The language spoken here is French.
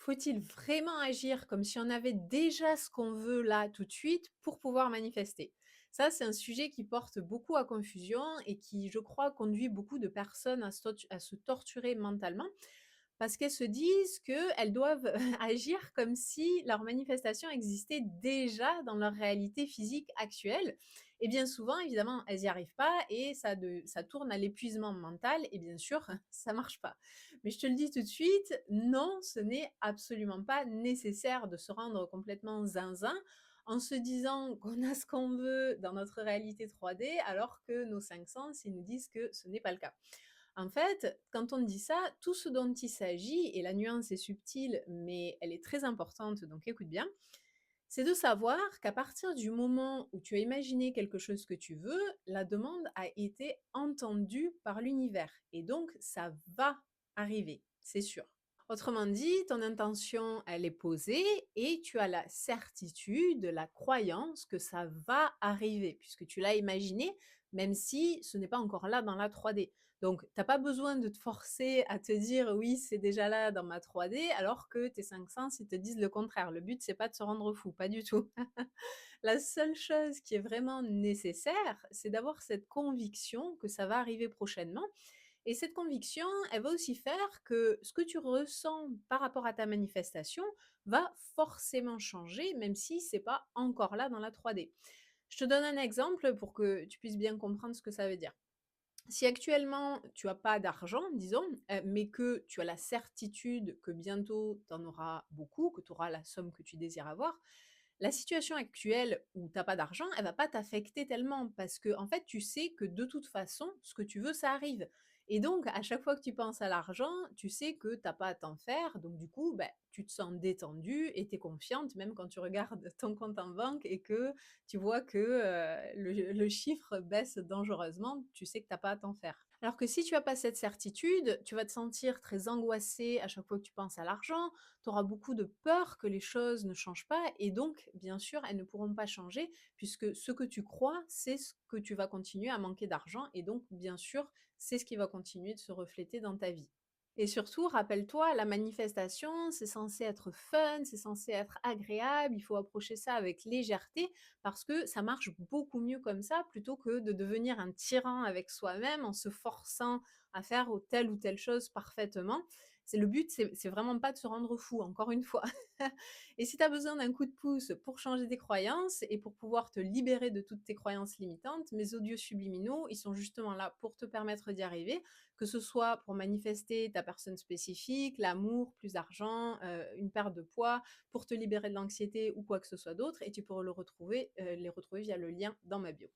faut-il vraiment agir comme si on avait déjà ce qu'on veut là tout de suite pour pouvoir manifester? Ça, c'est un sujet qui porte beaucoup à confusion et qui, je crois, conduit beaucoup de personnes à se torturer mentalement parce qu'elles se disent qu'elles doivent agir comme si leur manifestation existait déjà dans leur réalité physique actuelle. Et bien souvent, évidemment, elles n'y arrivent pas et ça tourne à l'épuisement mental et bien sûr, ça marche pas. Mais je te le dis tout de suite, non, ce n'est absolument pas nécessaire de se rendre complètement zinzin en se disant qu'on a ce qu'on veut dans notre réalité 3D alors que nos 5 sens, ils nous disent que ce n'est pas le cas. En fait, quand on dit ça, tout ce dont il s'agit, et la nuance est subtile, mais elle est très importante, donc écoute bien, c'est de savoir qu'à partir du moment où tu as imaginé quelque chose que tu veux, la demande a été entendue par l'univers. Et donc, ça va arriver, c'est sûr. Autrement dit, ton intention, elle est posée et tu as la certitude, la croyance que ça va arriver, puisque tu l'as imaginé, même si ce n'est pas encore là dans la 3D. Donc, tu n'as pas besoin de te forcer à te dire oui, c'est déjà là dans ma 3D, alors que tes 5 sens, ils te disent le contraire. Le but, c'est pas de se rendre fou, pas du tout. La seule chose qui est vraiment nécessaire, c'est d'avoir cette conviction que ça va arriver prochainement et cette conviction, elle va aussi faire que ce que tu ressens par rapport à ta manifestation va forcément changer, même si c'est pas encore là dans la 3D. Je te donne un exemple pour que tu puisses bien comprendre ce que ça veut dire. Si actuellement tu as pas d'argent, disons, mais que tu as la certitude que bientôt tu en auras beaucoup, que tu auras la somme que tu désires avoir, la situation actuelle où tu as pas d'argent, elle va pas t'affecter tellement parce que en fait, tu sais que de toute façon, ce que tu veux, ça arrive et donc à chaque fois que tu penses à l'argent, tu sais que tu as pas à t'en faire donc du coup, bah, tu te sens détendue et tu es confiante même quand tu regardes ton compte en banque et que tu vois que, le chiffre baisse dangereusement, tu sais que tu as pas à t'en faire. Alors que si tu as pas cette certitude, tu vas te sentir très angoissée à chaque fois que tu penses à l'argent, tu auras beaucoup de peur que les choses ne changent pas et donc, bien sûr, elles ne pourront pas changer puisque ce que tu crois, c'est ce que tu vas continuer à manquer d'argent et donc, bien sûr, c'est ce qui va continuer de se refléter dans ta vie. Et surtout, rappelle-toi, la manifestation, c'est censé être fun, c'est censé être agréable, il faut approcher ça avec légèreté parce que ça marche beaucoup mieux comme ça plutôt que de devenir un tyran avec soi-même en se forçant à faire telle ou telle chose parfaitement. C'est le but, c'est vraiment pas de se rendre fou, encore une fois. Et si tu as besoin d'un coup de pouce pour changer tes croyances et pour pouvoir te libérer de toutes tes croyances limitantes, mes audios subliminaux, ils sont justement là pour te permettre d'y arriver, que ce soit pour manifester ta personne spécifique, l'amour, plus d'argent, une perte de poids, pour te libérer de l'anxiété ou quoi que ce soit d'autre et tu pourras les retrouver via le lien dans ma bio.